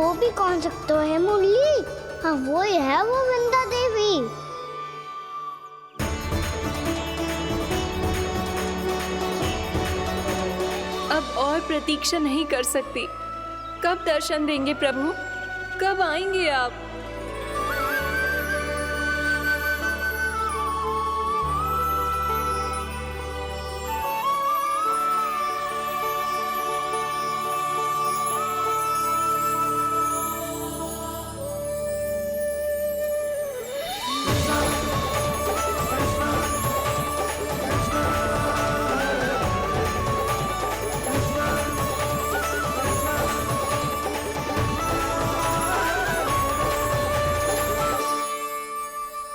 वो भी कौन सकता है मुरली? हाँ वो ही है, वो वृंदा देवी। अब और प्रतीक्षा नहीं कर सकती। कब दर्शन देंगे प्रभु? कब आएंगे आप?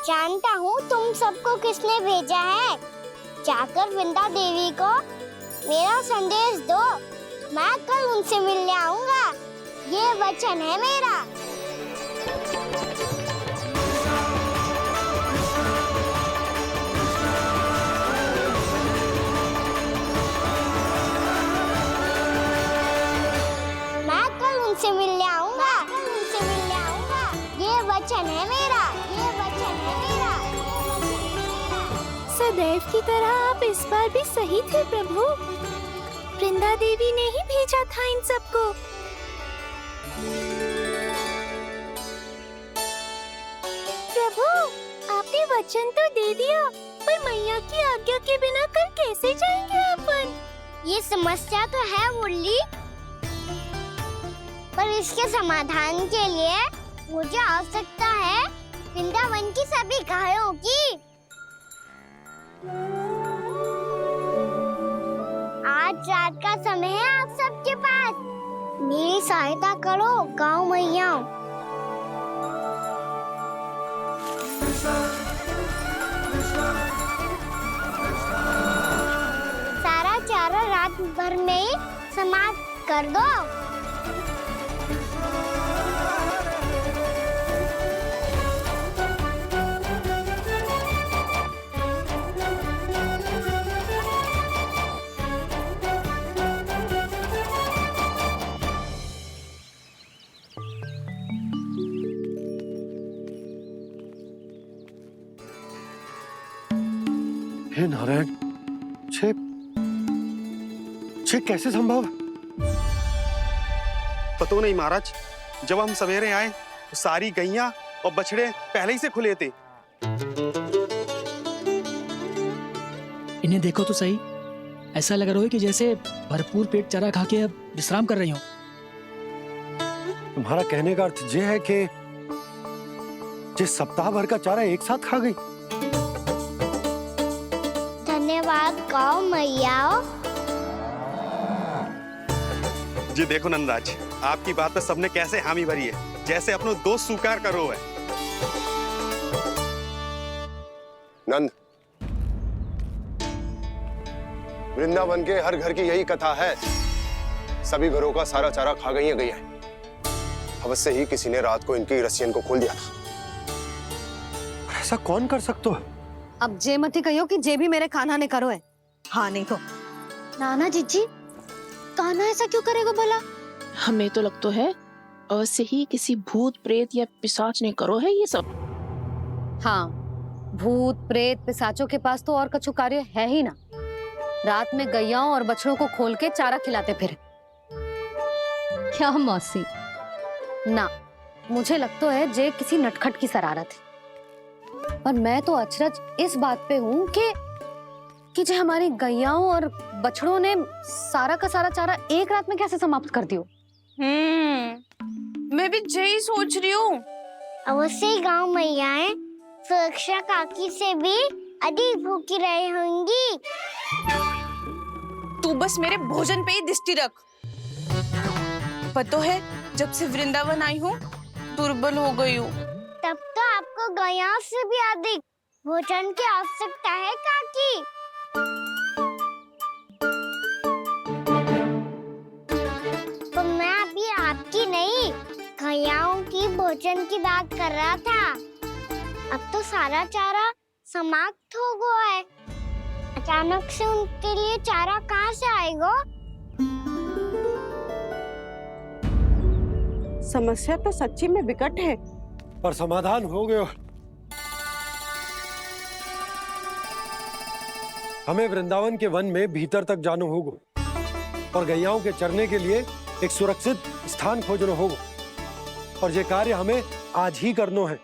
जानता हूँ तुम सबको किसने भेजा है। जाकर वृंदा देवी को मेरा संदेश दो, मैं कल उनसे मिलने आऊंगा। ये वचन है मेरा। मैं कल उनसे मिलने आऊंगा। ये वचन है मेरा। सदैव की तरह आप इस बार भी सही थे प्रभु। वृंदा देवी ने ही भेजा था इन सबको। प्रभु, आपने वचन तो दे दिया, पर मैया की आज्ञा के बिना कल कैसे जाएंगे अपन? ये समस्या तो है मुरली, पर इसके समाधान के लिए मुझे आवश्यकता है वृंदावन की सभी गायों की। आज रात का समय है आप सबके पास। मेरी सहायता करो गाँव मैया। सारा चारा रात भर में ही समाप्त कर दो। हे नारायण, छे कैसे संभव? पता नहीं महाराज, जब हम सवेरे आए तो सारी गैया और बछड़े पहले ही से खुले थे। इन्हें देखो तो सही, ऐसा लग रहा है कि जैसे भरपूर पेट चारा खा के अब विश्राम कर रही हो। तुम्हारा कहने का अर्थ ये है कि जिस सप्ताह भर का चारा एक साथ खा गई। धन्यवाद गाँव मैया। जी देखो नंदराज, आपकी बात पे सबने कैसे हामी भरी है, जैसे अपनो दोस्त स्वीकार करो है। नंद, वृंदावन के हर घर की यही कथा है। सभी घरों का सारा चारा खा गई है। अवश्य ही किसी ने रात को इनकी रस्सियन को खोल दिया था। ऐसा कौन कर सकता है? अब जे मती कहियो कि जे भी मेरे कान्हा ने करो है। हाँ नहीं तो नाना जीजी, कान्हा ऐसा क्यों करेगा भला? हमें तो लगता है अवश्य ही किसी भूत प्रेत या पिशाच ने करो है ये सब। हाँ, भूत प्रेत पिशाचों के पास तो और कछु कार्य है ही ना। रात में गैयाओं और बछड़ों को खोल के चारा खिलाते फिर। क्या मौसी? ना, मुझे लगता है जे किसी नटखट की शरारत है। पर मैं तो अचरज इस बात पे हूँ कि जो हमारी गैयाओं और बछड़ों ने सारा का सारा चारा एक रात में कैसे समाप्त कर दियो। मैं भी यही सोच रही हूँ। अवश्य ही गाँव मैयाएं सुरक्षा काकी से भी अधिक भूखी रही होंगी। तू बस मेरे भोजन पे ही दृष्टि रख। पता है, जब से वृंदावन आई हूँ दुर्बल हो गई हूँ। तब तो आपको गैयाओं से भी अधिक भोजन की आवश्यकता है काकी। तो मैं अभी आपकी नहीं, गैयाओं की भोजन की बात कर रहा था। अब तो सारा चारा समाप्त हो गया है। अचानक से उनके लिए चारा कहाँ से आएगा? समस्या तो सच्ची में विकट है, पर समाधान हो गयो। हमें वृंदावन के वन में भीतर तक जानो होगा और गैयाओं के चरने के लिए एक सुरक्षित स्थान खोजनो होगा, और ये कार्य हमें आज ही करनो है।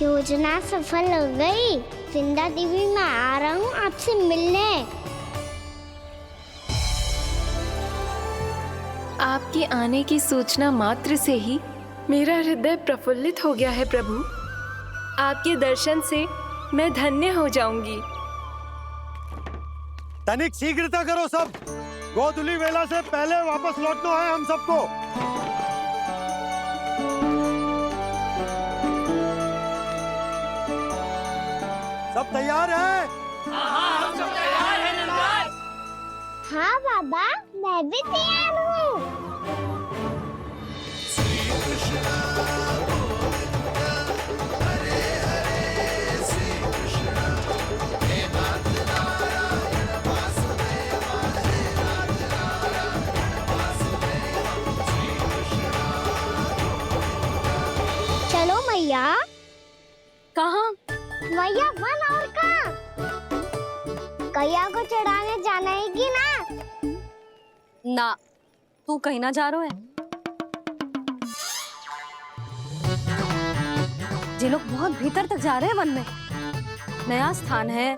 योजना सफल हो गई। वृंदा देवी, मैं आ रहा हूँ आपसे मिलने। आपके आने की सूचना मात्र से ही मेरा हृदय प्रफुल्लित हो गया है प्रभु। आपके दर्शन से मैं धन्य हो जाऊंगी। तनिक शीघ्रता करो सब, गोधुली वेला से पहले वापस लौटना है हम सबको। सब तैयार है? हम सब तैयार हैं नंदराज। हाँ बाबा, मैं भी तैयार हूँ। चलो मैया। कहाँ? मैया वन और कहाँ? गैया को चढ़ाने जाना है कि ना? ना, तू कहीं ना जा रहा है। ये लोग बहुत भीतर तक जा रहे हैं वन में। नया स्थान है,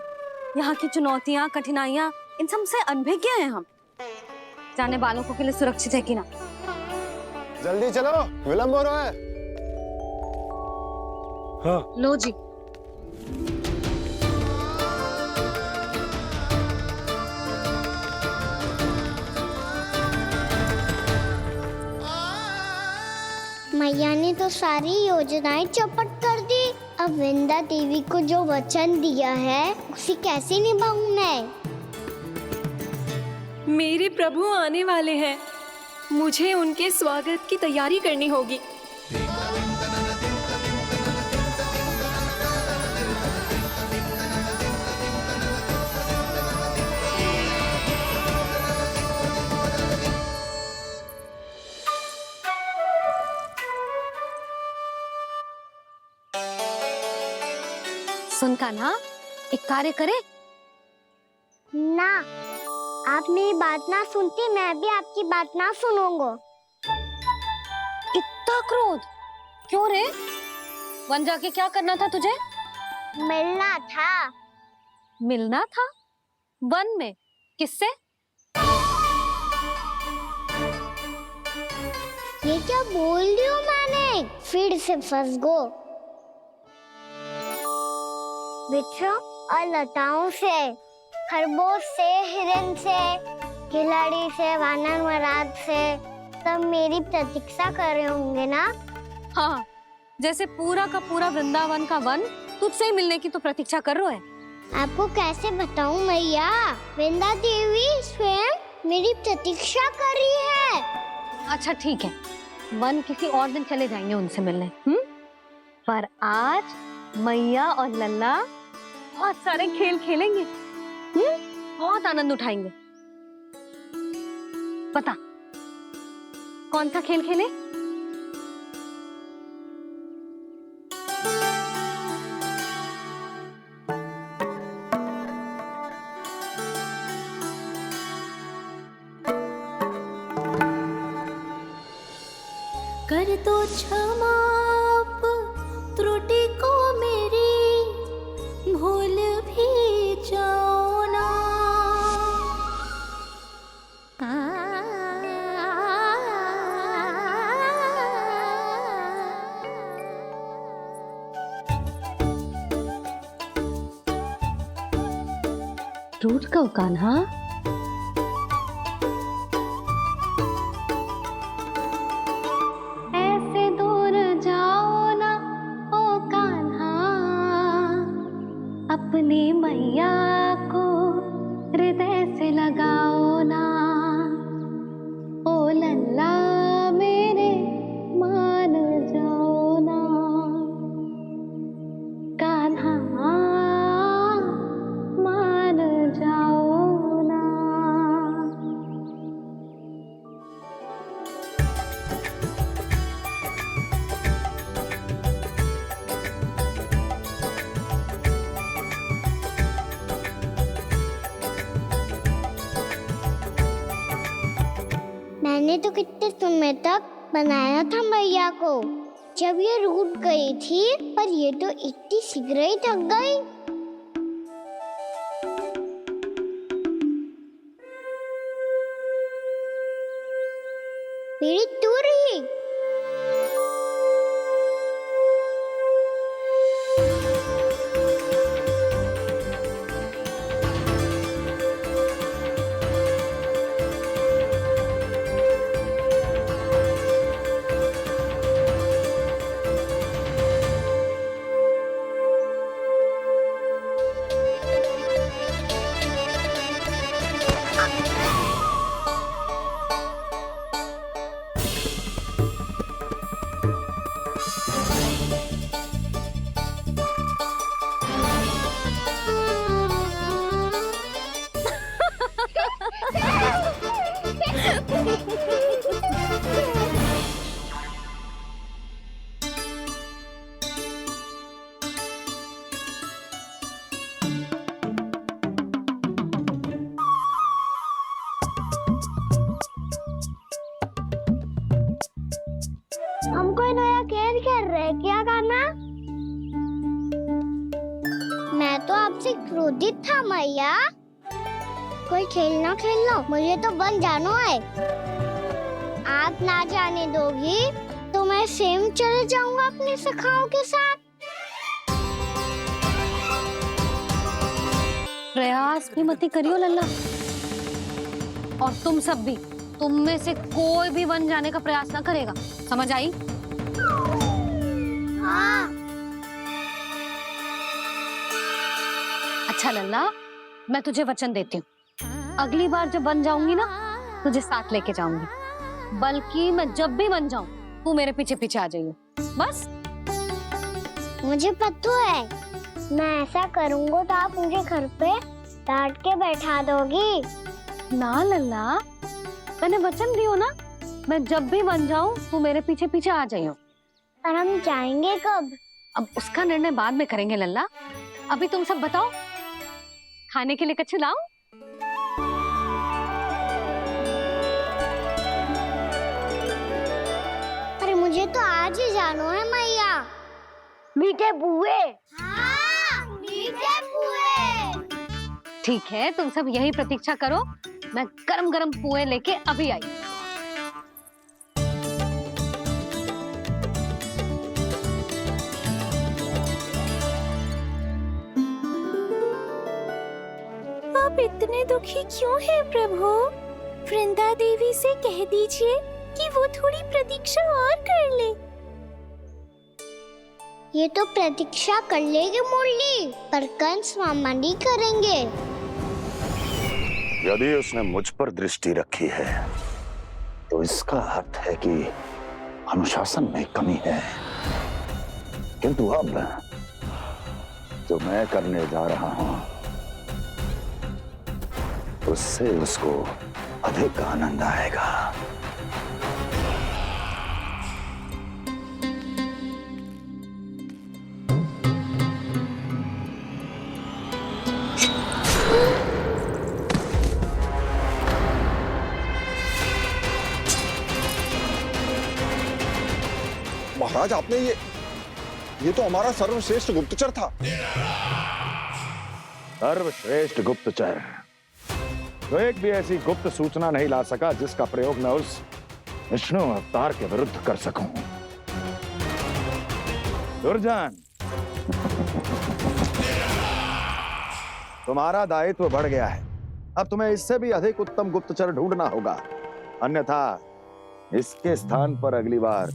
यहाँ की चुनौतियाँ, कठिनाइयाँ, इन सब से अनभिज्ञ हैं हम। जाने वालों के लिए सुरक्षित है कि ना? जल्दी चलो, विलंब हो रहा है। हाँ। लो जी। मैया ने तो सारी योजनाएं चौपट कर दी। अब वृंदा देवी को जो वचन दिया है उसे कैसे निभाऊं मैं? मेरे प्रभु आने वाले हैं, मुझे उनके स्वागत की तैयारी करनी होगी। सुन कान्हा, एक कार्य करे? ना, आप मेरी बात ना सुनती, मैं भी आपकी बात ना सुनूंगा। इतना क्रोध क्यों रे? वन जाके क्या करना था तुझे? मिलना था। मिलना था? वन में? किससे? ये क्या बोल रही हूँ मैंने? फिर से फंस गो। वृक्षों और लताओं से, खरगोश से, हिरन से, खिलाड़ी से, वानर महाराज से, सब मेरी प्रतीक्षा कर रहे होंगे ना? हाँ, जैसे पूरा का पूरा वृंदावन का वन तुझसे ही मिलने की तो प्रतीक्षा कर रहा है। आपको कैसे बताऊं मैया? वृंदा देवी स्वयं मेरी प्रतीक्षा कर रही है। अच्छा ठीक है, वन किसी और दिन चले जाएंगे उनसे मिलने। पर आज मैया और लल्ला बहुत सारे खेल खेलेंगे। बहुत आनंद उठाएंगे। पता कौन सा खेल खेले? कर दो क्षमा त्रुटि को मेरी, भूल भी जाओ ना। टूट को कान्हा। ऐसे दूर जाओ ना ओ कान्हा, अपनी मैया को हृदय से लगाओ ना। ओ लल्ला मेरे मान जाओ ना, कान्हा मान जाओ ना। मैंने तो कितने समय तक बनाया था मैया को, जब ये रूठ गई थी, पर ये तो इतनी शीघ्र ही थक गई। मेरी तू रही। हमको नया खेल खेल रहे, क्या करना? मैं तो आपसे क्रोधित था मैया। कोई खेलना खेल लो, मुझे तो बन जाना है। आप ना जाने दोगी तो मैं स्वयं चले जाऊंगा अपने सखाओं के साथ। प्रयास भी मत करियो लल्ला। और तुम सब भी, तुम में से कोई भी वन जाने का प्रयास ना करेगा, समझ आई? हाँ। अच्छा लल्ला, मैं तुझे वचन देती हूँ, अगली बार जब बन जाऊंगी ना, तुझे साथ लेके जाऊंगी। बल्कि मैं जब भी बन जाऊं, तू मेरे पीछे पीछे आ जाइए, बस। मुझे पता है, मैं ऐसा करूंगा तो आप मुझे घर पे डांट के बैठा दोगी। ना लल्ला, मैंने वचन दियो ना, मैं जब भी बन जाऊं तू मेरे पीछे पीछे आ जाइयो। और हम जाएंगे कब? अब उसका निर्णय बाद में करेंगे लल्ला। अभी तुम सब बताओ, खाने के लिए कुछ लाऊं? अरे मुझे तो आज ही जाना है मैया। मीठे बुए। हाँ, मीठे बुए। ठीक है, तुम सब यही प्रतीक्षा करो, मैं गरम गरम पुए लेके अभी आई। आप इतने दुखी क्यों हैं प्रभु? वृंदा देवी से कह दीजिए कि वो थोड़ी प्रतीक्षा और कर ले। ये तो प्रतीक्षा कर लेगी मुरली, पर कंस मामा नहीं करेंगे। यदि उसने मुझ पर दृष्टि रखी है तो इसका अर्थ है कि अनुशासन में कमी है। किंतु अब जो मैं करने जा रहा हूं उससे उसको अधिक आनंद आएगा। महाराज, आपने ये तो हमारा सर्वश्रेष्ठ गुप्तचर था। सर्वश्रेष्ठ गुप्तचर तो एक भी ऐसी गुप्त सूचना नहीं ला सका जिसका प्रयोग मैं उस विष्णु अवतार के विरुद्ध कर सकूं। दुर्जन, तुम्हारा दायित्व बढ़ गया है। अब तुम्हें इससे भी अधिक उत्तम गुप्तचर ढूंढना होगा, अन्यथा इसके स्थान पर अगली बार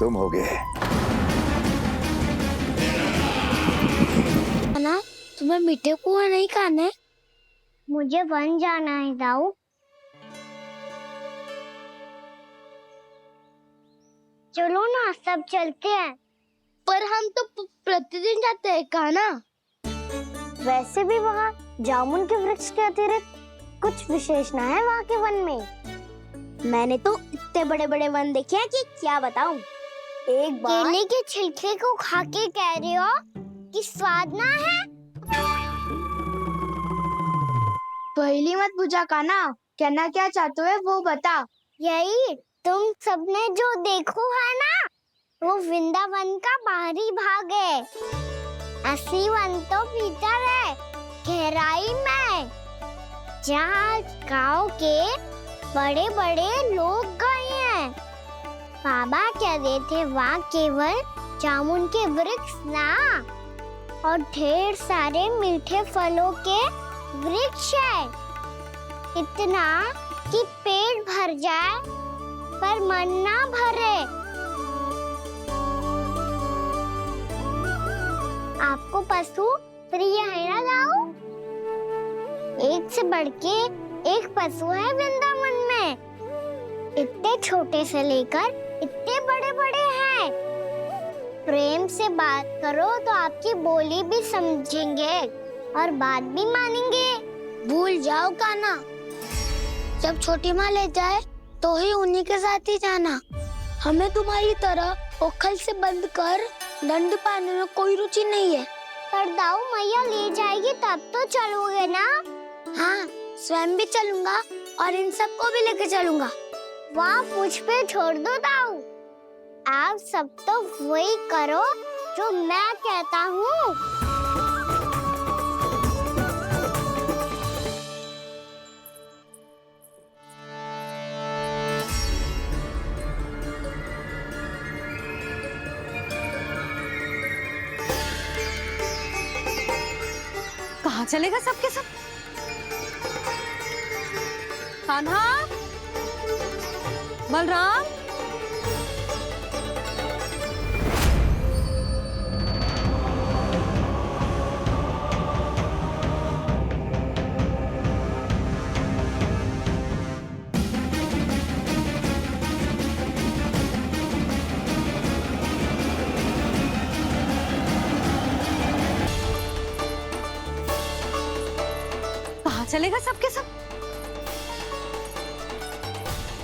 तुम होगे। ना, तुम्हें मीठे पुआ नहीं खाने? मुझे बन जाना है दाऊ। चलो ना, सब चलते हैं। पर हम तो प्रतिदिन जाते हैं कान्हा। वैसे भी वहाँ जामुन के वृक्ष के अतिरिक्त कुछ विशेष ना है वहाँ के वन में। मैंने तो इतने बड़े बड़े वन देखे हैं कि क्या बताऊं। एक बार केले के छिलके को खा के कह रहे हो कि स्वाद ना है? पहली मत पूछा कान्हा, कहना क्या चाहते हो वो बता। यही तुम सबने जो देखो है ना, वो वृंदावन का बाहरी भाग है। असली वन तो भीतर है, गहराई में, जहाँ गांव के बड़े बड़े लोग गए हैं। बाबा कहते थे वहाँ केवल जामुन के वृक्ष ना, और ढेर सारे मीठे फलों के वृक्ष है, इतना कि पेट भर जाए पर मन ना भरे। आपको पशु प्रिय है ना दाऊ? एक से बढ़ के एक पशु है वृंदावन में। इतने छोटे से लेकर इतने बड़े बड़े हैं। प्रेम से बात करो तो आपकी बोली भी समझेंगे और बात भी मानेंगे। भूल जाओ कान्हा, जब छोटी माँ ले जाए तो ही उन्हीं के साथ ही जाना। हमें तुम्हारी तरह ओखल से बंद कर दंड पाने में कोई रुचि नहीं है। पर दाऊ मैया ले जाएगी तब तो चलोगे ना? हाँ, स्वयं भी चलूंगा और इन सबको भी लेके चलूंगा। वहाँ मुझ पे छोड़ दो दाऊ। आप सब तो वही करो जो मैं कहता हूँ। कहाँ चलेगा सबके सब? कान्हा, बलराम, कहाँ चलेगा सबके सब?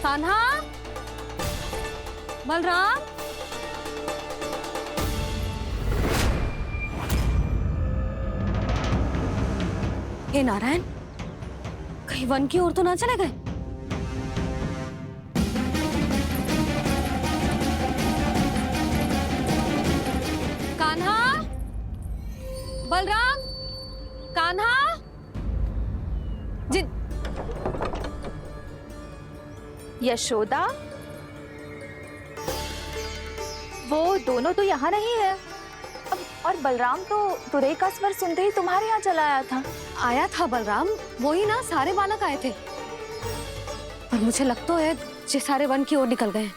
कान्हा, बलराम, हे नारायण, कहीं वन की ओर तो ना चले गए? कान्हा, बलराम, कान्हा, यशोदा, वो दोनों तो यहाँ नहीं है। अब और बलराम तो तुरई का स्वर सुनते ही तुम्हारे यहाँ चला आया था। आया था बलराम, वही ना सारे बालक आए थे। पर मुझे लगता है ये सारे वन की ओर निकल गए।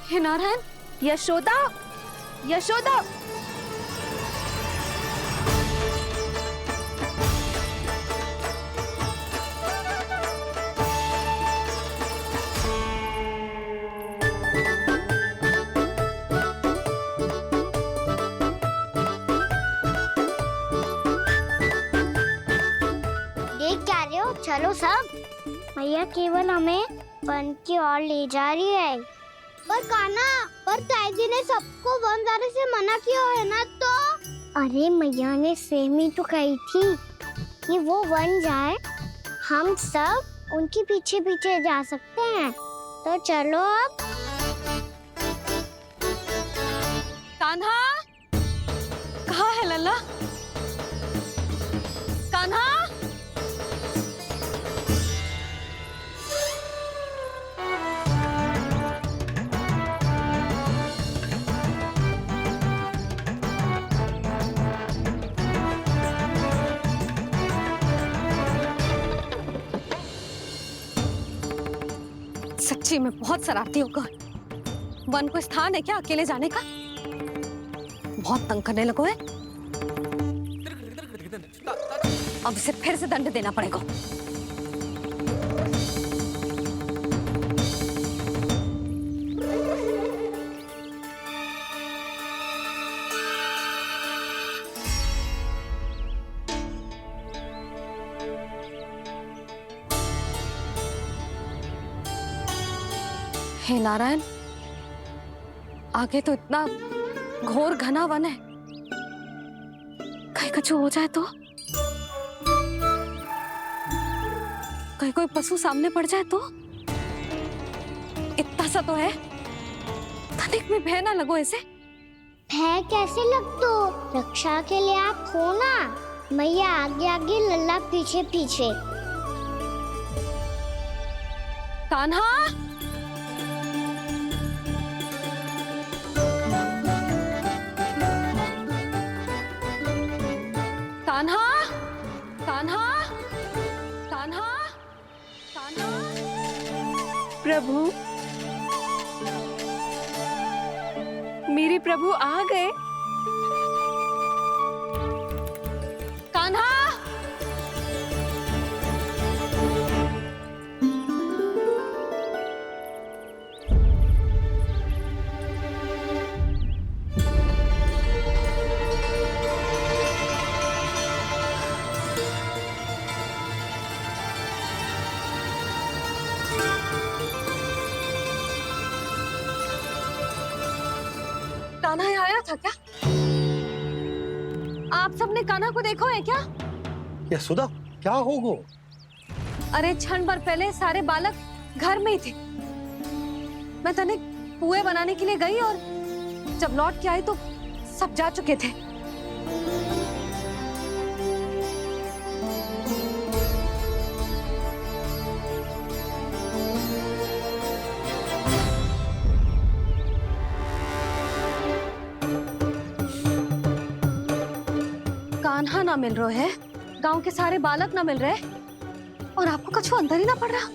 हे नारायण, यशोदा, यशोदा, चलो सब, मैया केवल हमें वन की ओर ले जा रही है। पर कान्हा, पर ताईजी ने सबको वन जाने से मना किया है ना तो? अरे मैया ने सेमी तो कही थी कि वो वन जाए, हम सब उनके पीछे पीछे जा सकते हैं। तो चलो अब। कान्हा, कहाँ है लल्ला? कान्हा, सच्ची में बहुत शरारती होकर। वन को स्थान है क्या अकेले जाने का? बहुत तंग करने लगो है। अब इसे फिर से दंड देना पड़ेगा। हे नारायण, आगे तो इतना घोर घना वन है, कहीं कुछ हो जाए तो? कहीं कोई पशु सामने पड़ जाए तो? इतना सा तो है, तनिक में भय ना लगो ऐसे। भय कैसे लगतो? रक्षा के लिए आप हो ना। मैया आगे आगे, लल्ला पीछे पीछे। कान्हा, कान्हा, कान्हा, कान्हा, कान्हा। प्रभु, मेरे प्रभु आ गए। कान्हा, कान्हा यहाँ आया था क्या? आप सबने कान्हा को देखो है क्या? यशोदा, क्या होगो? अरे क्षण भर पहले सारे बालक घर में ही थे। मैं तनिक पुए बनाने के लिए गई और जब लौट के आई तो सब जा चुके थे। कान्हा ना मिल रहे है, गांव के सारे बालक ना मिल रहे, और आपको कछु अंदर ही ना पड़ रहा।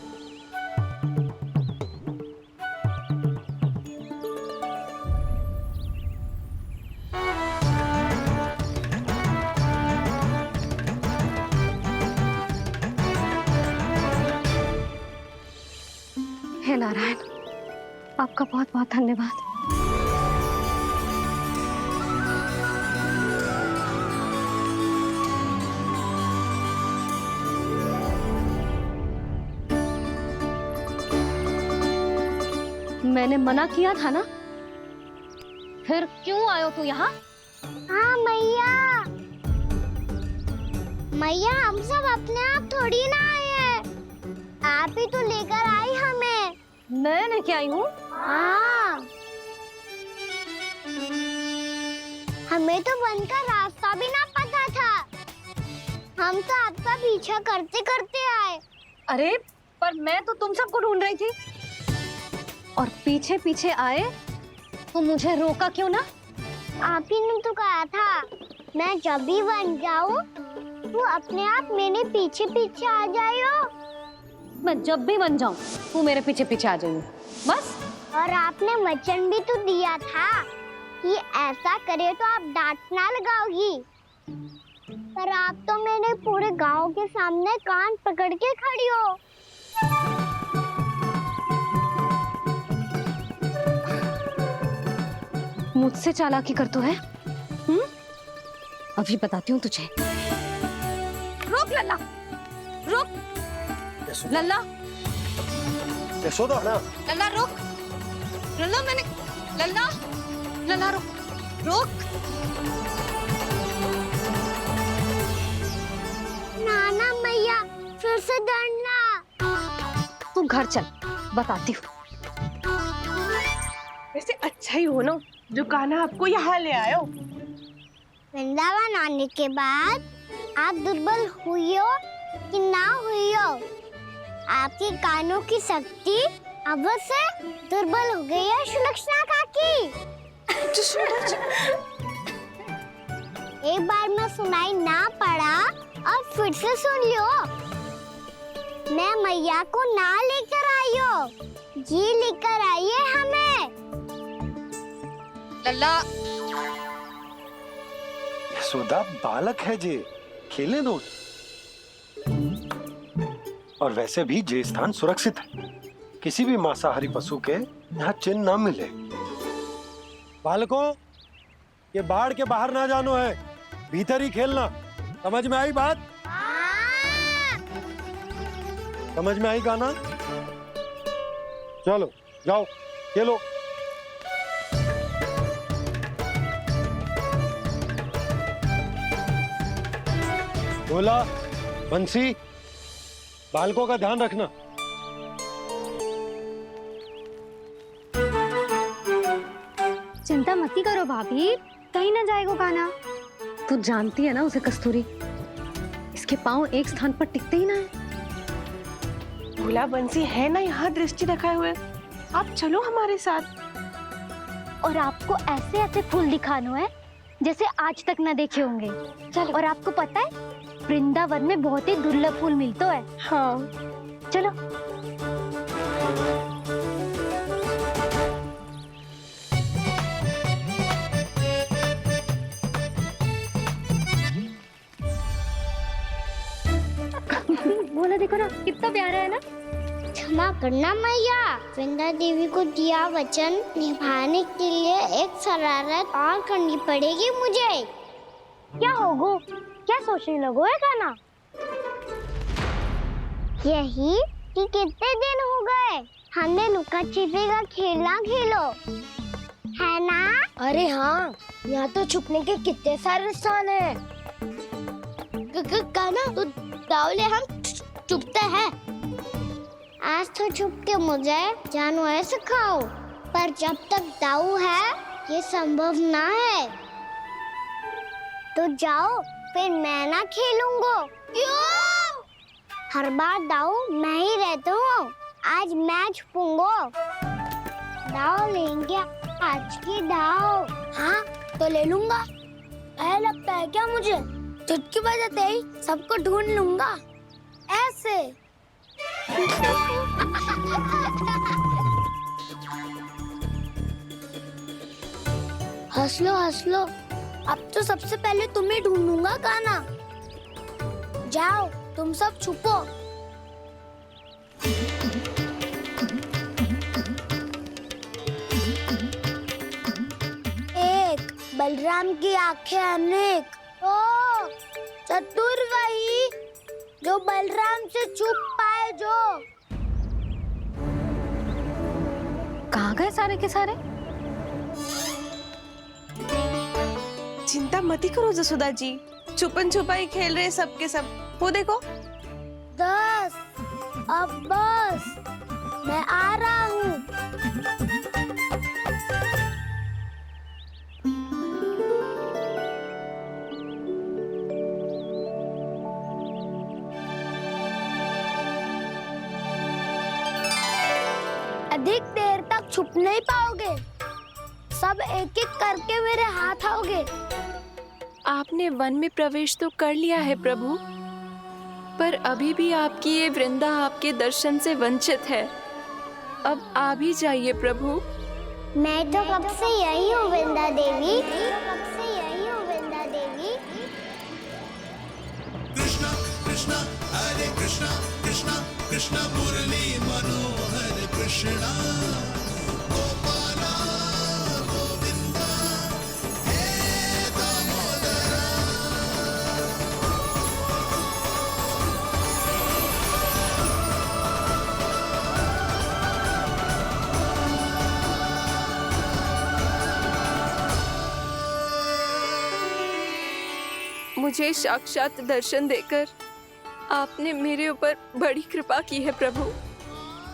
हे नारायण, आपका बहुत बहुत धन्यवाद। मैंने मना किया था ना, फिर क्यों आयो तू यहाँ? हाँ मैया, मैया हम सब अपने आप थोड़ी ना आए हैं, आप ही तो लेकर आई हमें। मैं लेके आई हूँ? हाँ, हमें तो वन का रास्ता भी ना पता था, हम तो आपका पीछा करते करते आए। अरे पर मैं तो तुम सबको ढूंढ रही थी, और पीछे पीछे आए तो मुझे रोका क्यों ना? आप ही ने तो कहा था मैं जब भी बन जाऊं तू अपने आप मेरे पीछे पीछे आ जाइयो। मैं जब भी बन जाऊं तू मेरे पीछे पीछे आ जाइयो, बस। और आपने वचन भी तो दिया था कि ऐसा करे तो आप डांट ना लगाओगी, पर आप तो मेरे पूरे गांव के सामने कान पकड़ के खड़ी हो। मुझसे चालाकी करतो है? अभी बताती हूँ तुझे। रुक लल्ला, रुक लल्ला, यशोदा ना, लल्ला रुक, लल्ला मैंने, लल्ला, लल्ला रुक, रुक। नाना मैया फिर से डरना। तू घर चल, बताती हूँ। वैसे अच्छा ही हो ना जो कान्हा आपको यहाँ ले आयो। वृंदावन आने के बाद आप दुर्बल हुई हो कि ना हुई हो, आपके कानों की शक्ति अब से दुर्बल हो गई है सुलक्षणा काकी। एक बार में सुनाई ना पड़ा और फिर से सुन लियो। मैं मैया को ना लेकर आई हो, जी लेकर आई है हमें। लल्ला, यशोदा बालक है जे, खेले दो। और वैसे भी जे स्थान सुरक्षित है, किसी भी मांसाहारी पशु के यहाँ चिन्ह ना मिले। बालकों, ये बाढ़ के बाहर ना जानो है, भीतर ही खेलना। समझ में आई बात? समझ में आई गाना? चलो जाओ खेलो। बोला, बंसी, बालकों का ध्यान रखना। मती करो भाभी, कहीं ना जाएगा काना। तू जानती है ना उसे कस्तूरी, इसके पाँव एक स्थान पर टिकते ही ना है। भोला बंसी है ना यहाँ दृष्टि रखाए हुए, आप चलो हमारे साथ। और आपको ऐसे ऐसे फूल दिखाना है जैसे आज तक ना देखे होंगे। चलो। और आपको पता है वृंदावन में बहुत ही दुर्लभ फूल मिलते हैं। हाँ चलो। बोला देखो ना कितना प्यारा है ना। क्षमा करना मैया, वृंदा देवी को दिया वचन निभाने के लिए एक शरारत और करनी पड़ेगी मुझे। क्या होगो, क्या सोचने लगो है गाना? यही कि कितने दिन हो गए हमने लुका छिपी का खेलना खेलो, है ना? अरे हाँ, यहाँ तो छुपने के कितने सारे स्थान है। गाना तो दावले हम छुपते हैं। आज तो छुप के मुझे जानवर सिखाओ, पर जब तक दाऊ है ये संभव ना है। तो जाओ, फिर मैं ना खेलूंगा। क्यों? हर बार दाऊ मैं ही रहता हूँ, आज मैं छुपूंगा। दाऊ लेंगे आज की दाऊ। हाँ तो ले लूंगा। ऐसा लगता है क्या मुझे? चुटकी बजाते ही सबको ढूंढ लूंगा ऐसे। हंस लो, अब तो सबसे पहले तुम्हें ढूंढूंगा गाना। जाओ तुम सब छुपो। एक बलराम की आंखें अनेक। ओ चतुर वही जो बलराम से छुप पाए। जो कहाँ गए सारे के सारे? चिंता मती करो जसोदा जी, छुपन छुपाई खेल रहे सब के सब। वो देखो 10 अब बस, मैं आ रहा हूँ। अधिक देर तक छुप नहीं पाओगे, सब एक एक करके मेरे हाथ आओगे। आपने वन में प्रवेश तो कर लिया है प्रभु, पर अभी भी आपकी ये वृंदा आपके दर्शन से वंचित है। अब आ भी जाइए प्रभु। मैं तो कब से यही हूँ वृंदा देवी, कब से यही हूँ वृंदा देवी। कृष्णा कृष्णा हरे कृष्णा, कृष्णा कृष्णा मुरली मनोहर कृष्णा, गोपाला गोविंदा हे दामोदरा। मुझे साक्षात दर्शन देकर आपने मेरे ऊपर बड़ी कृपा की है प्रभु।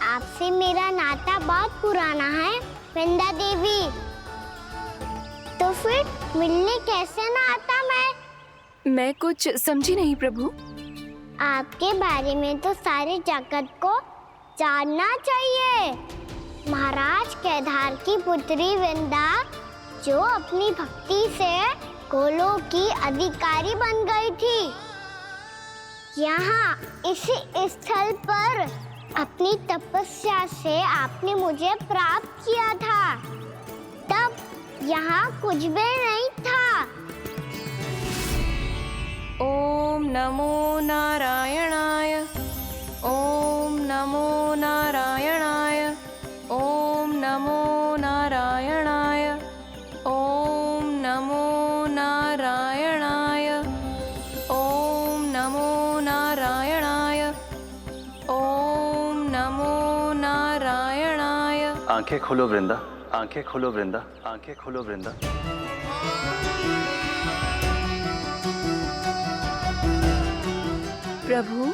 आपसे मेरा नाता बहुत पुराना है वृंदा देवी, तो फिर मिलने कैसे ना आता मैं कुछ समझी नहीं प्रभु। आपके बारे में तो सारे जगत को जानना चाहिए। महाराज केदार की पुत्री वृंदा, जो अपनी भक्ति से गोलों की अधिकारी बन गई थी, यहाँ इसी स्थल पर अपनी तपस्या से आपने मुझे प्राप्त किया था। तब यहाँ कुछ भी नहीं था। ओम नमो नारायणाय, ओम नमो नारायणाय, ओम नमो नारायणाय, ओम नमो नारायणाय, ओम नमो नारायणाय, ओम नमो नारायणाय। आंखें खोलो वृंदा, आंखें खोलो वृंदा, आंखें खोलो वृंदा। प्रभु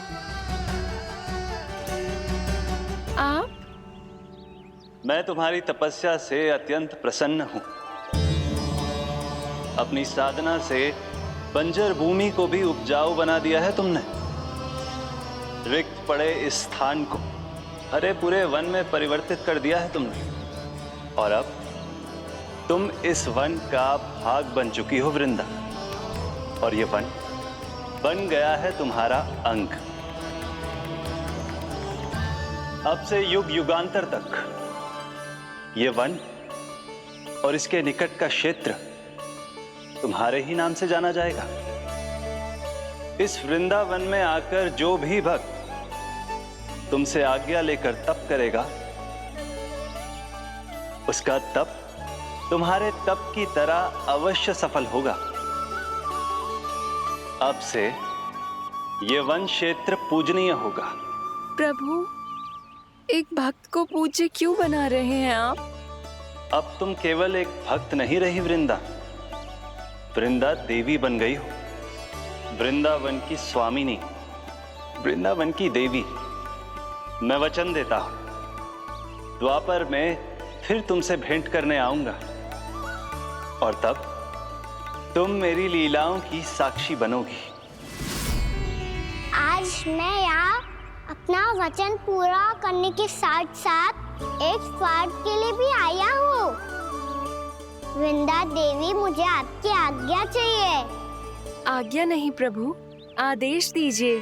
आप? मैं तुम्हारी तपस्या से अत्यंत प्रसन्न हूँ। अपनी साधना से बंजर भूमि को भी उपजाऊ बना दिया है तुमने। रिक्त पड़े इस स्थान को हरे पूरे वन में परिवर्तित कर दिया है तुमने। और अब तुम इस वन का भाग बन चुकी हो वृंदा, और ये वन बन गया है तुम्हारा अंग। अब से युग युगांतर तक ये वन और इसके निकट का क्षेत्र तुम्हारे ही नाम से जाना जाएगा। इस वृंदावन में आकर जो भी भक्त तुमसे आज्ञा लेकर तप करेगा, उसका तप तुम्हारे तप की तरह अवश्य सफल होगा। अब से ये वन क्षेत्र पूजनीय होगा। प्रभु, एक भक्त को पूज्य क्यों बना रहे हैं आप? अब तुम केवल एक भक्त नहीं रही वृंदा, वृंदा देवी बन गई हो। वृंदावन की स्वामिनी, वृंदावन की देवी। मैं वचन देता हूं, द्वापर में फिर तुमसे भेंट करने आऊंगा, और तब तुम मेरी लीलाओं की साक्षी बनोगी। आज मैं यहाँ अपना वचन पूरा करने के साथ साथ एक स्वार्थ के लिए भी आया हूँ। वृंदा देवी, मुझे आपकी आज्ञा चाहिए। आज्ञा नहीं प्रभु, आदेश दीजिए।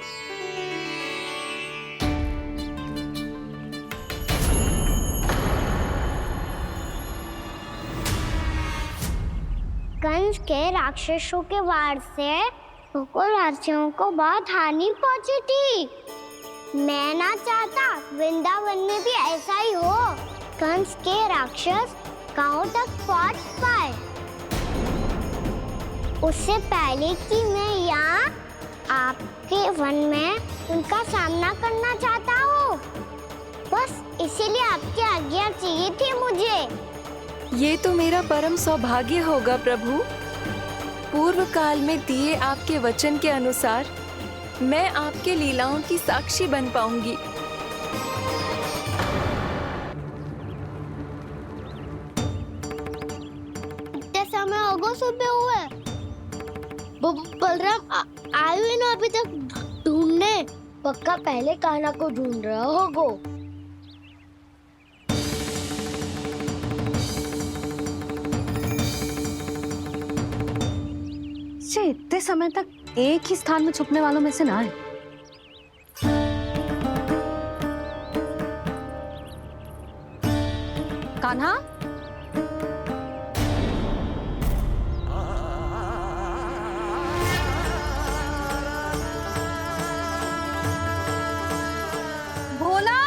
कंस के राक्षसों के वार से गोकुलवासियों को बहुत हानि पहुंची थी। मैं ना चाहता वृंदावन में भी ऐसा ही हो। कंस के राक्षस गांव तक पहुंच पाए, उससे पहले कि मैं यहाँ आपके वन में उनका सामना करना चाहता हूँ। बस इसीलिए आपकी आज्ञा चाहिए थी मुझे। ये तो मेरा परम सौभाग्य होगा प्रभु। पूर्व काल में दिए आपके वचन के अनुसार मैं आपके लीलाओं की साक्षी बन पाऊंगी। इतने समय होगा सुबह हुए। बलराम आए हुए ना अभी तक ढूंढने। पक्का पहले कान्हा को ढूंढ रहा होगा। इतने समय तक एक ही स्थान में छुपने वालों में से ना है। कान्हा, भोला,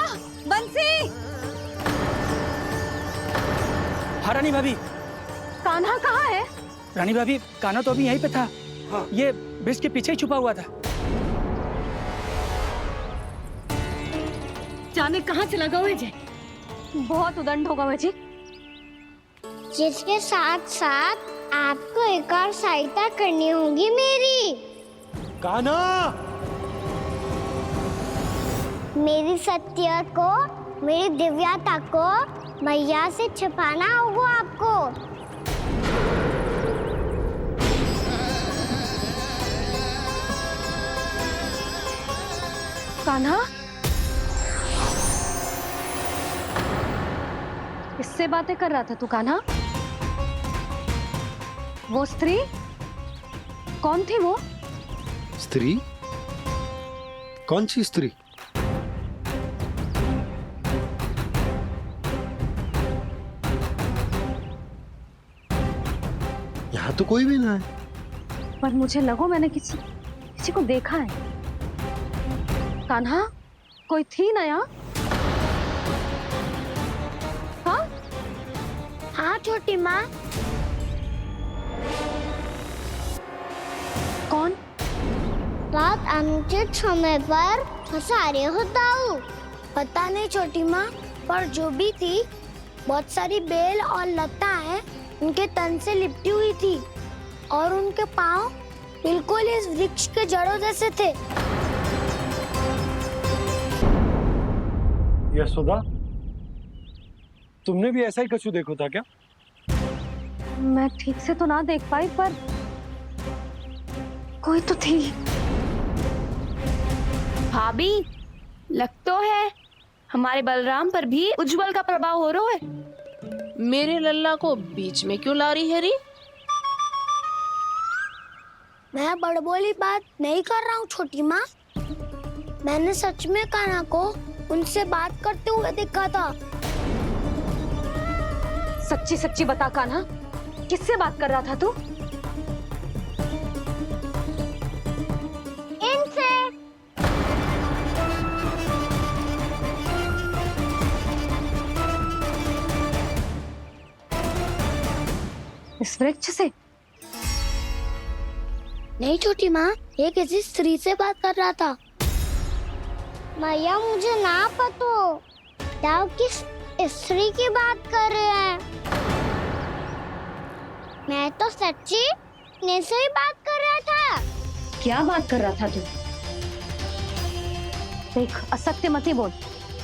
बंसी। हाँ रानी भाभी। कान्हा कहाँ है? रानी भाभी, कान्हा तो अभी यहीं पे था। हाँ। ये ब्रिज के पीछे ही छुपा हुआ था। जाने कहाँ से लगा हुआ है? बहुत उदंड होगा वह जी। जिसके साथ साथ आपको एक और सहायता करनी होगी मेरी। कान्हा, मेरी सत्य को, मेरी दिव्यता को मैया से छिपाना होगा आपको। कान्हा, किससे बातें कर रहा था तू कान्हा? वो स्त्री कौन थी? वो स्त्री? कौन सी स्त्री? यहाँ तो कोई भी ना है। पर मुझे लगो मैंने किसी को देखा है। कान्हा, कोई थी ना यहाँ? हाँ? हाँ छोटी माँ। कौन? रात अनुचित समय पर फंसारे होता हूँ। पता नहीं छोटी माँ, पर जो भी थी, बहुत सारी बेल और लता है उनके तन से लिपटी हुई थी, और उनके पाँव बिल्कुल इस वृक्ष के जड़ों जैसे थे। यशोदा, तुमने भी ऐसा ही कछु देखो था क्या? मैं ठीक से तो ना देख पाई, पर कोई तो थी। भाभी, लग तो है हमारे बलराम पर भी उज्जवल का प्रभाव हो रहा है। मेरे लल्ला को बीच में क्यों ला रही है री? मैं बड़बोली बात नहीं कर रहा हूँ छोटी माँ। मैंने सच में कान्हा को उनसे बात करते हुए देखा था। सच्ची सच्ची बता कान्हा, किससे बात कर रहा था तू? इनसे। इस वृक्ष से? नहीं छोटी माँ, ये किसी स्त्री से बात कर रहा था। मैया मुझे ना पतो दाव किस स्त्री की बात कर रहे हैं। मैं तो सच्ची ने से ही बात कर रहा था। क्या बात कर रहा था तू? देख, असत्य मत ही बोल।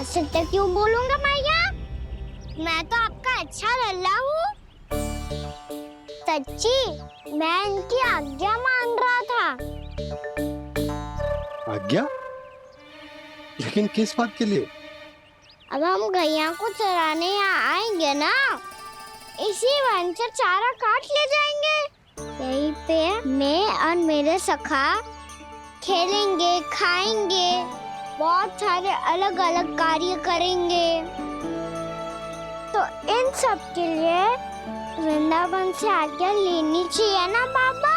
असत्य क्यों बोलूंगा मैया? मैं तो आपका अच्छा लल्ला हूँ। सच्ची मैं इनकी आज्ञा मान रहा था। आज्ञा? लेकिन किस बात के लिए? अब हम गैया को चराने यहाँ आएंगे ना, इसी वन से चारा काट ले जाएंगे। यहीं पे मैं और मेरे सखा खेलेंगे, खाएंगे, बहुत सारे अलग अलग कार्य करेंगे। तो इन सब के लिए वृंदावन से आज्ञा लेनी चाहिए ना बाबा?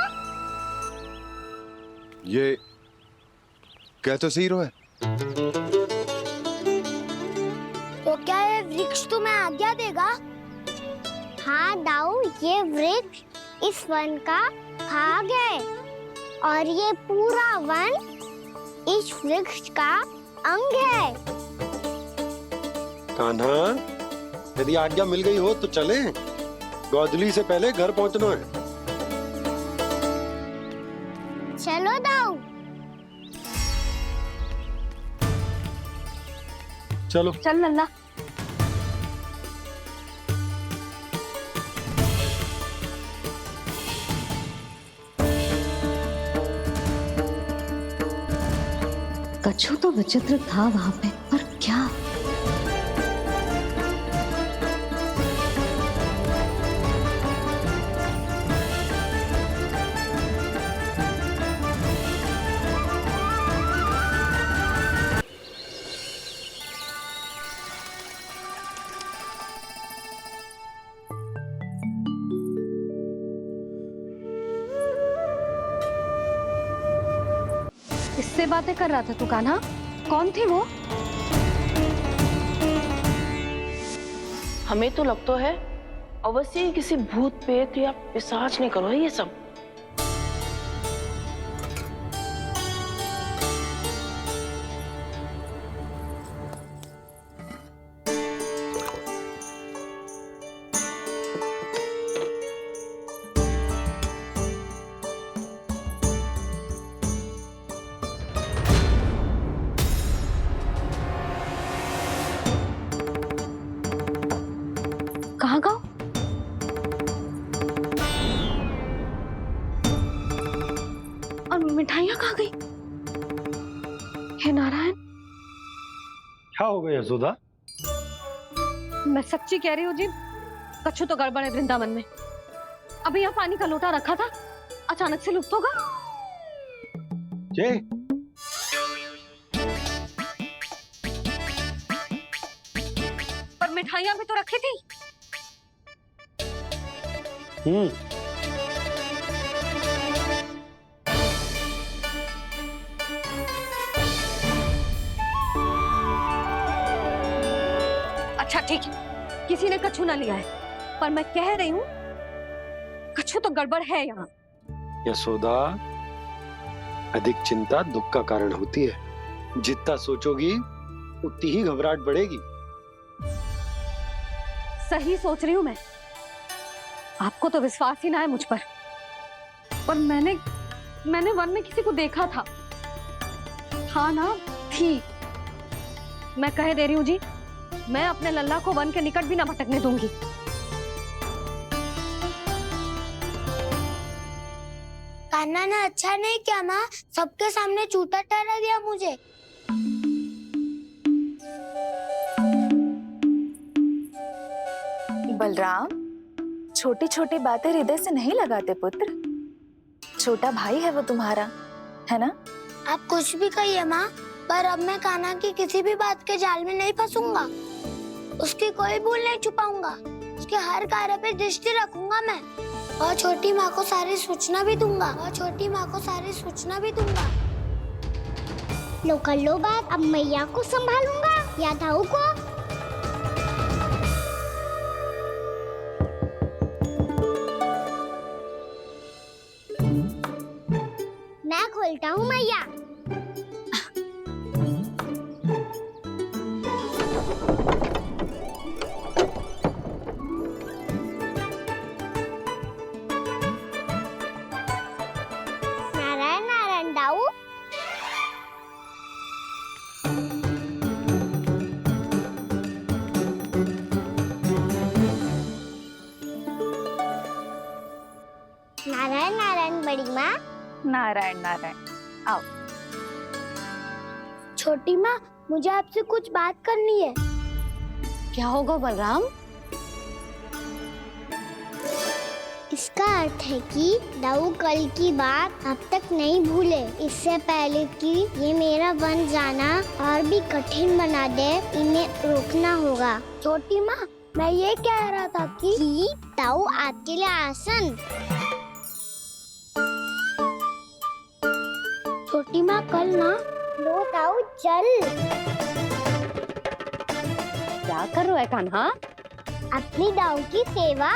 ये कह तो सही रो है। तो क्या ये वृक्ष तुम्हें आज्ञा देगा? हाँ दाऊ, ये वृक्ष इस वन का भाग है और ये पूरा वन इस वृक्ष का अंग है। कान्हा, यदि आज्ञा मिल गई हो तो चले। गोधली से पहले घर पहुंचना है। चलो दाऊ। चलो चल लल्ला। कछु तो विचित्र था वहां पे, पर क्या? किससे बातें कर रहा था तू कान्हा? कौन थी वो? हमें तो लगता है अवश्य ही किसी भूत प्रेत या पिशाच ने करो है ये सब। कहाँ गाँव? और मिठाइयाँ कहाँ गई? हे नारायण! क्या हो गया यशोदा? मैं सच्ची कह रही हूँ जी, कछु तो गड़बड़ है वृंदावन में। अभी यहाँ पानी का लोटा रखा था, अचानक से लुप्त होगा। जय, पर मिठाइयाँ भी तो रखी थी। अच्छा ठीक है, किसी ने कछु ना लिया है, पर मैं कह रही हूँ कछु तो गड़बड़ है यहाँ। यशोदा, अधिक चिंता दुख का कारण होती है। जितना सोचोगी उतनी ही घबराहट बढ़ेगी। सही सोच रही हूँ मैं। आपको तो विश्वास ही ना है मुझ पर मैंने वन में किसी को देखा था। हाँ ना, थी। मैं कह दे रही हूँ जी, मैं अपने लल्ला को वन के निकट भी ना भटकने दूंगी। कान्हा ने अच्छा नहीं किया माँ, सबके सामने चूता ठहरा दिया मुझे। बलराम, छोटी छोटी बातें हृदय से नहीं लगाते पुत्र। छोटा भाई है वो तुम्हारा, है ना? आप कुछ भी कहिए माँ, पर अब मैं कान्हा की किसी भी बात के जाल में नहीं फंसूंगा। उसकी कोई भूल नहीं छुपाऊंगा। उसके हर कार्य पे दृष्टि रखूंगा मैं, और छोटी माँ को सारी सूचना भी दूंगा। लो कर लो बात, अब मैया को संभालूंगा या दाऊ को। मैं खोलता हूँ मैया। नारायण नारायण दाऊ। नारायण नारायण बड़ी माँ। नारायण नारायण, आओ। छोटी माँ, मुझे आपसे कुछ बात करनी है। क्या होगा बलराम? इसका अर्थ है कि दाऊ कल की बात अब तक नहीं भूले, इससे पहले कि ये मेरा वन जाना और भी कठिन बना दे, इन्हें रोकना होगा। छोटी माँ, मैं ये कह रहा था कि दाऊ आपके लिए आसन। छोटी माँ, कल ना लो दाऊ चल। क्या कर रहा है कान्हा? अपनी दाऊ की सेवा।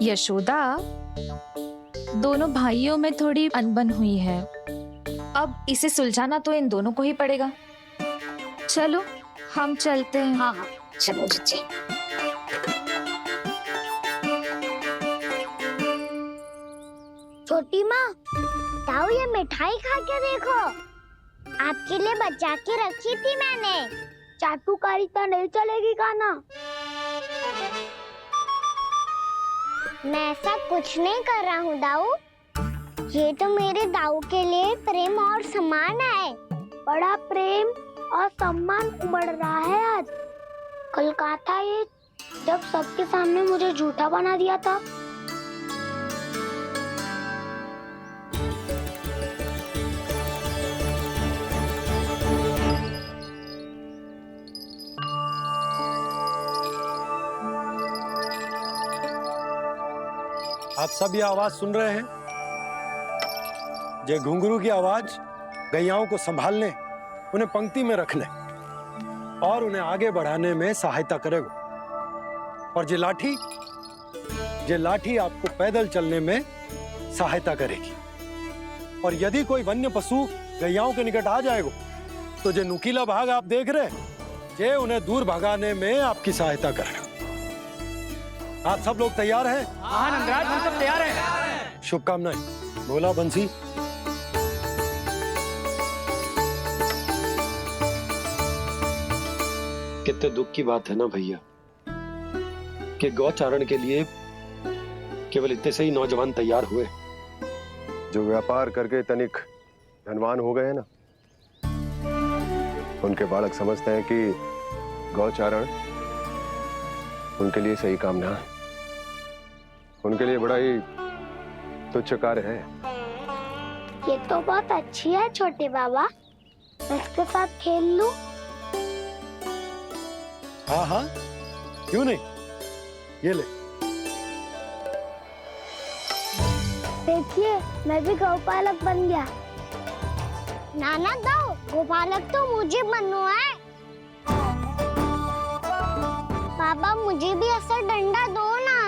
यशोदा, दोनों भाइयों में थोड़ी अनबन हुई है। अब इसे सुलझाना तो इन दोनों को ही पड़ेगा। चलो हम चलते हैं। हाँ हाँ, चलो जी। छोटी माँ, दाऊ ये मिठाई खा के देखो, आपके लिए बचा के रखी थी मैंने। चाटुकारिता नहीं चलेगी कान्हा। मैं ऐसा कुछ नहीं कर रहा हूँ दाऊ, ये तो मेरे दाऊ के लिए प्रेम और सम्मान है। बड़ा प्रेम और सम्मान उमड़ रहा है आज। कल कहा था ये, जब सबके सामने मुझे झूठा बना दिया था। आप सब ये आवाज सुन रहे हैं? ये घुंघरू की आवाज गैयाओं को संभालने, उन्हें पंक्ति में रखने और उन्हें आगे बढ़ाने में सहायता करेगा। और ये लाठी आपको पैदल चलने में सहायता करेगी। और यदि कोई वन्य पशु गैयाओं के निकट आ जाएगा तो जो नुकीला भाग आप देख रहे हैं, ये उन्हें दूर भगाने में आपकी सहायता करेगा। आप सब लोग तैयार हैं? हाँ नंदराज, हम सब तैयार हैं। शुभकामनाएं। बोला बंसी। कितने दुख की बात है ना भैया कि गौचारण के लिए केवल इतने से ही नौजवान तैयार हुए। जो व्यापार करके तनिक धनवान हो गए ना, उनके बालक समझते हैं कि गौचारण उनके लिए सही काम ना है। उनके लिए बड़ा ही तुच्छ कार्य है। ये तो बहुत अच्छी है छोटे बाबा, मैं इसके साथ खेल लूं? हाँ हाँ, क्यों नहीं, ये ले। देखिए, मैं भी गौपालक बन गया। नाना दो, गौपालक तो मुझे बनना है। बाबा मुझे भी ऐसा डंडा दो ना।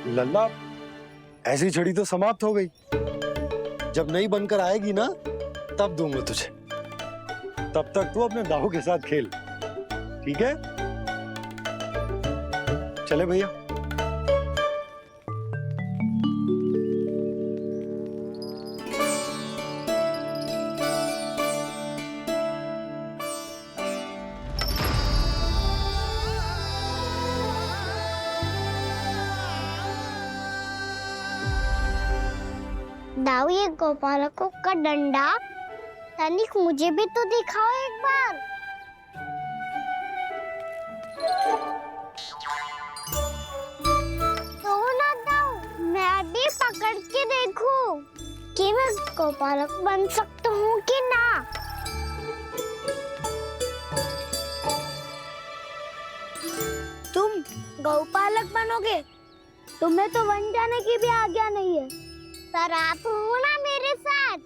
लल्ला, ऐसी छड़ी तो समाप्त हो गई। जब नई बनकर आएगी ना, तब दूंगा तुझे। तब तक तू अपने दाऊ के साथ खेल, ठीक है? चले भैया। दाऊ, ये गोपालकों का डंडा तनिक मुझे भी तो दिखाओ एक बार। तो ना दाऊ, मैं भी पकड़ के देखूं कि मैं गोपालक बन सकता हूँ कि ना। तुम गौपालक बनोगे? तुम्हें तो वन जाने की भी आज्ञा नहीं है। पर आप हो ना मेरे साथ।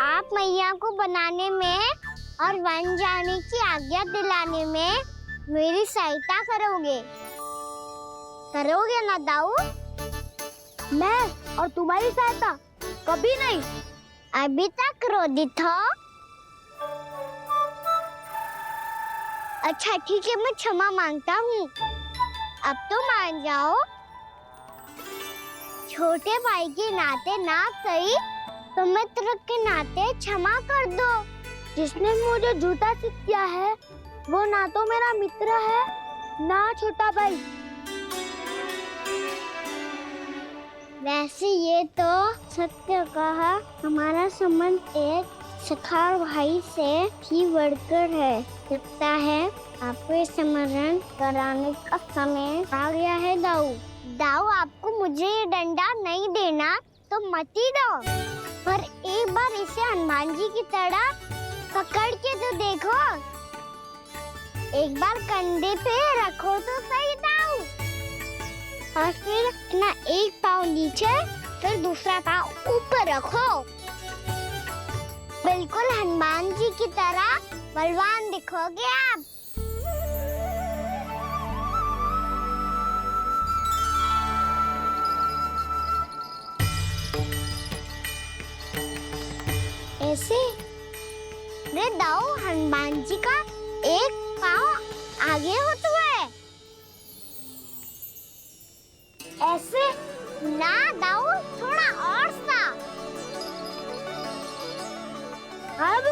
आप मैया को बनाने में और वन जाने की आज्ञा दिलाने में मेरी सहायता करोगे। करोगे ना दाऊ? मैं और तुम्हारी सहायता कभी नहीं। अभी तक क्रोधित हो? अच्छा ठीक है, मैं क्षमा मांगता हूँ। अब तो मान जाओ। छोटे भाई के नाते ना सही तो मित्र के नाते क्षमा कर दो। जिसने मुझे झूठा सिद्ध किया है वो ना तो मेरा मित्र है ना छोटा भाई। वैसे ये तो सत्य कहा, हमारा संबंध एक सखा भाई से भी बढ़कर है। लगता है आपको स्मरण कराने का समय आ गया है दाऊ। दाऊ, आपको मुझे ये डंडा नहीं देना तो मत ही दो, पर एक बार इसे हनुमान जी की तरह पकड़ के तो देखो। एक बार कंधे पे रखो तो सही दाऊ, और फिर अपना एक पाँव नीचे फिर दूसरा पाँव ऊपर रखो। बिल्कुल हनुमान जी की तरह बलवान दिखोगे आप। ऐसे रे दाऊ, हनुमान जी का एक पाँव आगे होता है। ऐसे ना दाऊ, थोड़ा और सा। अब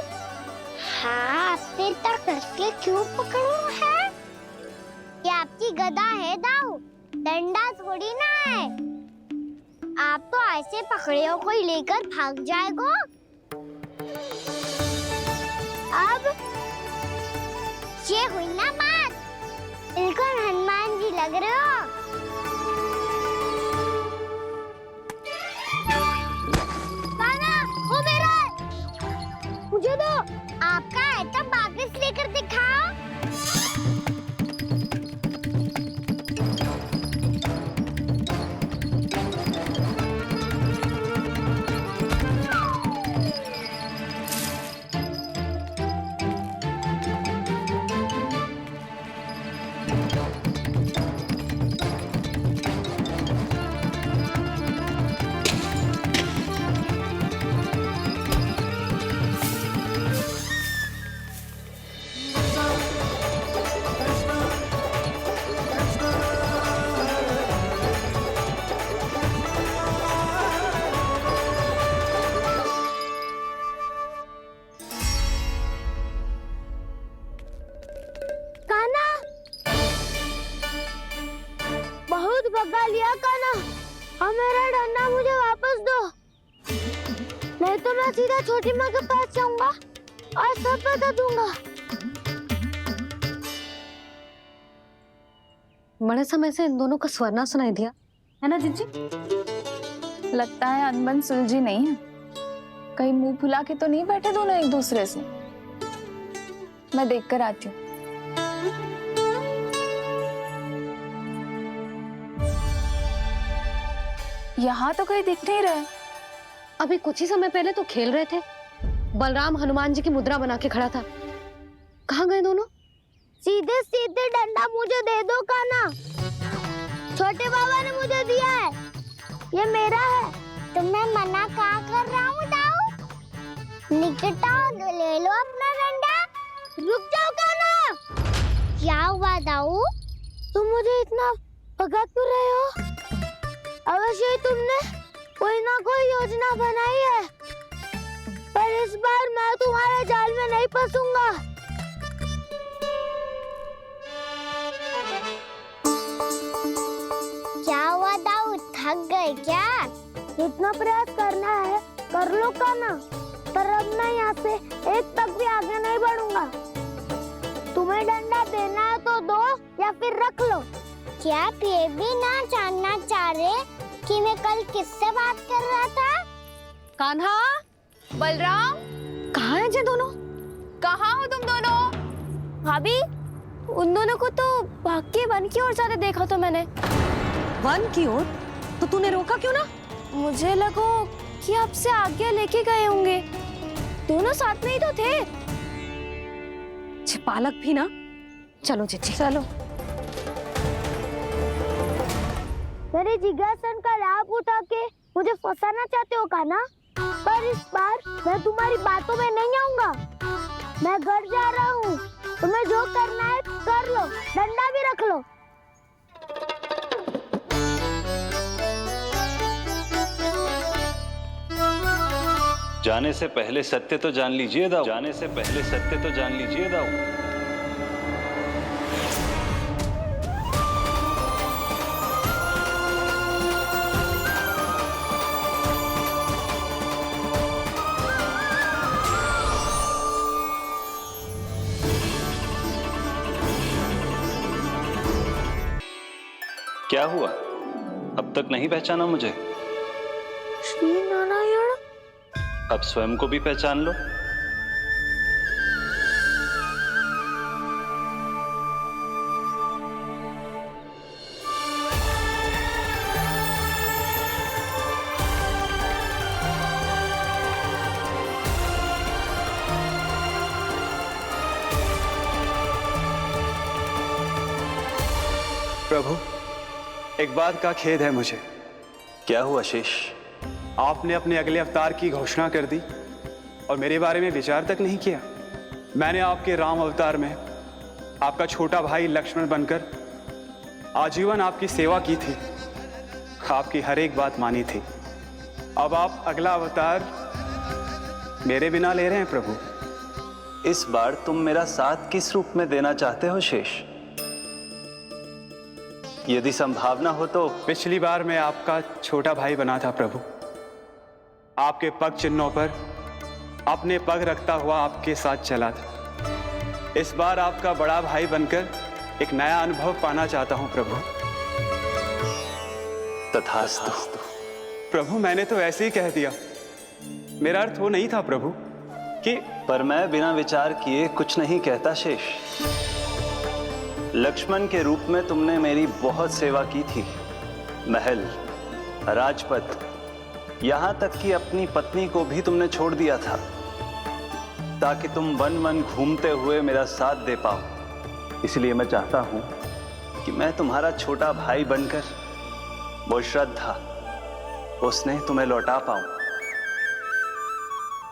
हाथ तक करके क्यों पकड़ू है? ये आपकी गदा है दाऊ, डंडा थोड़ी ना है। आप तो ऐसे पकड़ियों को लेकर भाग जाएगो। अब ये हुई ना बात, बिल्कुल हनुमान जी लग रहे हो। वो मेरा मुझे दो। आपका आइटम वापस लेकर दिखाओ। भगा लिया कान्हा, अब मेरा डंडा मुझे वापस दो, नहीं तो मैं सीधा छोटी माँ के पास जाऊंगा और सब बता दूंगा। बड़े समय से इन दोनों का स्वर ना सुनाई दिया, है ना जीजी? लगता है अनबन सुलझी नहीं है। कहीं मुंह फुला के तो नहीं बैठे दोनों एक दूसरे से। मैं देखकर आती हूँ। यहाँ तो कहीं दिख नहीं रहा। अभी कुछ ही समय पहले तो खेल रहे थे। बलराम हनुमान जी की मुद्रा बना के खड़ा था। कहाँ गए दोनों? सीधे सीधे डंडा मुझे दे दो कान्हा, छोटे बाबा ने मुझे दिया है, ये मेरा है। तुम्हें मना कहाँ कर रहा हूँ दाऊ? निकट आओ, ले लो अपना डंडा। रुक जाओ कान्हा। क्या हुआ दाऊ? तुम मुझे इतना भगा क्यों रहे हो? अवश्य ही तुमने कोई ना कोई योजना बनाई है, पर इस बार मैं तुम्हारे जाल में नहीं फंसूंगा। क्या हुआ दाऊ, थक गए क्या? जितना प्रयास करना है कर लो कान्हा, पर अब मैं यहाँ से एक तक भी आगे नहीं बढ़ूंगा। तुम्हें डंडा देना है तो दो या फिर रख लो। क्या आप ये भी ना जानना चाह रहे कि मैं कल किससे बात कर रहा था? कान्हा, बलराम, कहाँ हैं ये दोनों? कहाँ हो तुम दोनों? भाभी, उन दोनों को तो भाग के वन की ओर जाते देखा तो मैंने। वन की ओर? तो तूने रोका क्यों ना? मुझे लगा कि आपसे आगे लेके गए होंगे। दोनों साथ में ही तो थे। पालक भी ना। चलो जीजी, चलो। मेरे जिज्ञासन का लाभ उठा के मुझे फंसाना चाहते हो कान्हा? पर इस बार मैं तुम्हारी बातों में नहीं आऊंगा। मैं घर जा रहा हूँ। तुम्हें जो करना है कर लो, डंडा भी रख लो। जाने से पहले सत्य तो जान लीजिए दाऊ। जाने से पहले सत्य तो जान लीजिए दाऊ। क्या हुआ? अब तक नहीं पहचाना मुझे? श्री नारायण। अब स्वयं को भी पहचान लो। प्रभु, एक बात का खेद है मुझे। क्या हुआ शेष? आपने अपने अगले अवतार की घोषणा कर दी और मेरे बारे में विचार तक नहीं किया। मैंने आपके राम अवतार में आपका छोटा भाई लक्ष्मण बनकर आजीवन आपकी सेवा की थी, आपकी हर एक बात मानी थी। अब आप अगला अवतार मेरे बिना ले रहे हैं प्रभु। इस बार तुम मेरा साथ किस रूप में देना चाहते हो शेष? यदि संभावना हो तो। पिछली बार मैं आपका छोटा भाई बना था प्रभु। आपके पग चिन्हों पर अपने पग रखता हुआ आपके साथ चला था। इस बार आपका बड़ा भाई बनकर एक नया अनुभव पाना चाहता हूं प्रभु। तथास्तु। प्रभु, मैंने तो ऐसे ही कह दिया, मेरा अर्थ वो नहीं था प्रभु कि। पर मैं बिना विचार किए कुछ नहीं कहता शेष। लक्ष्मण के रूप में तुमने मेरी बहुत सेवा की थी। महल, राजपथ, यहां तक कि अपनी पत्नी को भी तुमने छोड़ दिया था ताकि तुम वन वन घूमते हुए मेरा साथ दे पाओ। इसलिए मैं चाहता हूं कि मैं तुम्हारा छोटा भाई बनकर वो श्रद्धा, वो स्नेह तुम्हें लौटा पाऊं,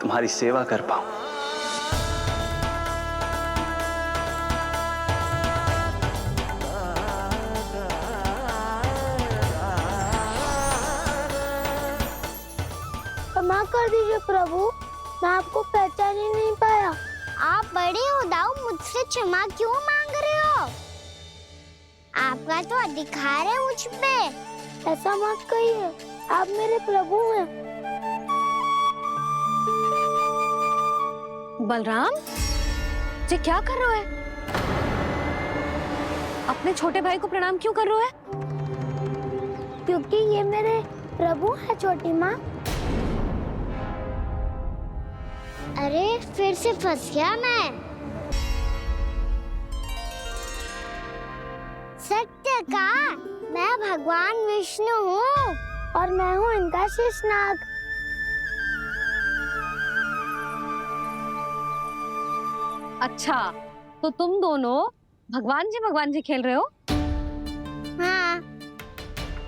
तुम्हारी सेवा कर पाऊं। क्षमा कर दीजिए प्रभु, मैं आपको पहचान ही नहीं पाया। आप बड़े हो दाऊ, मुझसे क्षमा क्यों मांग रहे हो? आपका तो अधिकार है मुझ पे। ऐसा मत कहिए, आप मेरे प्रभु हैं। बलराम, ये क्या कर रहे हो? अपने छोटे भाई को प्रणाम क्यों कर रहे हो? क्योंकि ये मेरे प्रभु है छोटी माँ। अरे फिर से फंस गया मैं। सत्य का, मैं भगवान विष्णु हूँ और मैं हूँ इनका शेषनाग। अच्छा, तो तुम दोनों भगवान जी खेल रहे हो? हाँ।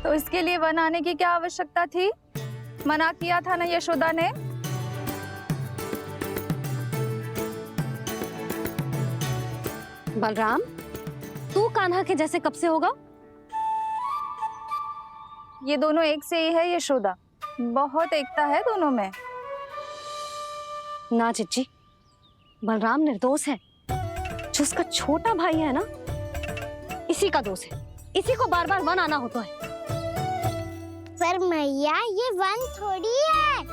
तो इसके लिए वन आने की क्या आवश्यकता थी? मना किया था ना यशोदा ने? बलराम, तू कान्हा के जैसे कब से होगा? ये दोनों एक से ही है यशोदा, बहुत एकता है दोनों में। ना चिच्ची, बलराम निर्दोष है। जो उसका छोटा भाई है ना, इसी का दोष है। इसी को बार बार वन आना होता है। पर मैया ये वन थोड़ी है,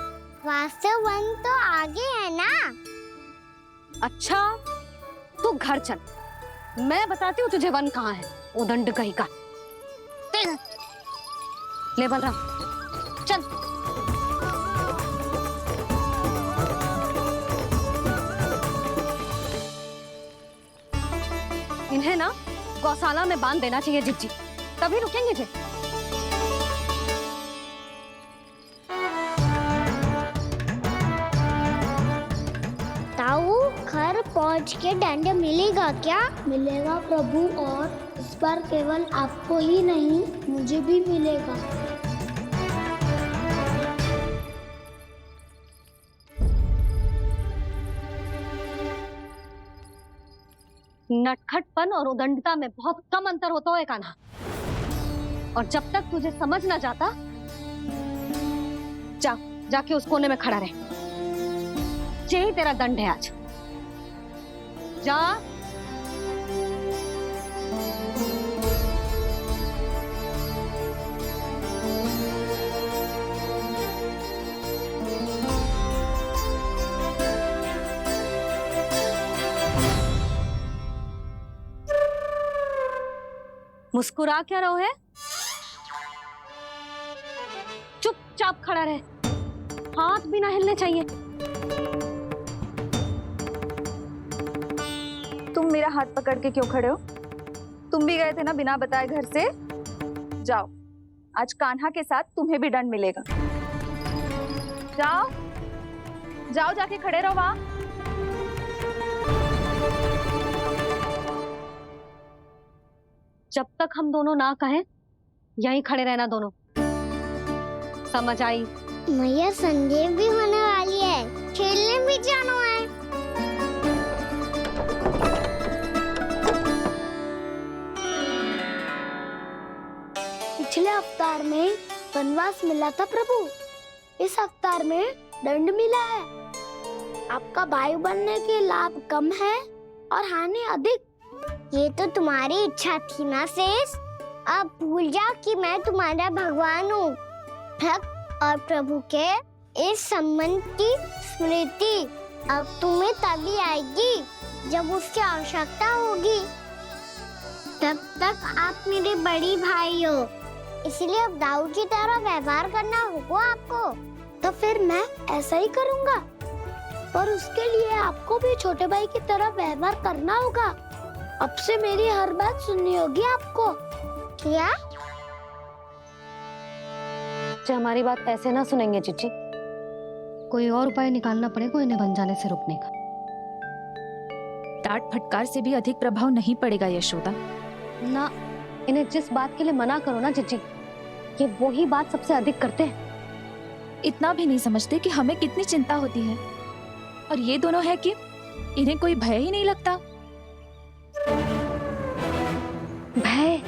वास्तव वन तो आगे है ना। अच्छा तू घर चल, मैं बताती हूँ तुझे वन कहाँ है। उदंड कहीं का ले बलराम चल। इन्हें ना गौशाला में बांध देना चाहिए जिज्जी, तभी रुकेंगे जे। ताऊ घर पहुंच के दंड मिलेगा क्या? मिलेगा प्रभु, और इस बार केवल आपको ही नहीं मुझे भी मिलेगा। नटखटपन और उदंडता में बहुत कम अंतर होता है कान्हा, और जब तक तुझे समझ ना जाता जाके उस कोने में खड़ा रहे। यही तेरा दंड है आज, जा। मुस्कुरा क्या रहो है? चुपचाप खड़ा रहे, हाथ भी ना हिलने चाहिए। तुम मेरा हाथ पकड़ के क्यों खड़े हो? तुम भी गए थे ना बिना बताए घर से। जाओ, आज कान्हा के साथ तुम्हें भी दंड मिलेगा। जाओ जाओ, जाके खड़े रहो वहां। जब तक हम दोनों ना कहें यहीं खड़े रहना दोनों, समझ आई? मैया संध्या भी होने वाली है, खेलने भी जाना है। पिछले अवतार में वनवास मिला था प्रभु, इस अवतार में दंड मिला है। आपका भाई बनने के लाभ कम है और हानि अधिक। ये तो तुम्हारी इच्छा थी ना शेष, अब भूल जा कि मैं तुम्हारा भगवान हूँ। भक्त और प्रभु के इस संबंध की स्मृति अब तुम्हें तभी आएगी जब उसकी आवश्यकता होगी। तब तक आप मेरे बड़ी भाई हो, इसलिए अब दाऊ की तरह व्यवहार करना होगा आपको। तो फिर मैं ऐसा ही करूँगा, पर उसके लिए आपको भी छोटे भाई की तरह व्यवहार करना होगा। अब से मेरी हर बात सुननी होगी आपको। क्या? जो हमारी बात ऐसे ना सुनेंगे चिच्ची, कोई और उपाय निकालना पड़ेगा इन्हें बन जाने से रुकने का। डांट फटकार से भी अधिक प्रभाव नहीं पड़ेगा यशोदा। ना, इन्हें जिस बात के लिए मना करो ना चिच्ची, ये वही बात सबसे अधिक करते हैं। इतना भी नहीं समझते कि हमें कितनी चिंता होती है, और ये दोनों है कि इन्हें कोई भय ही नहीं लगता। भय?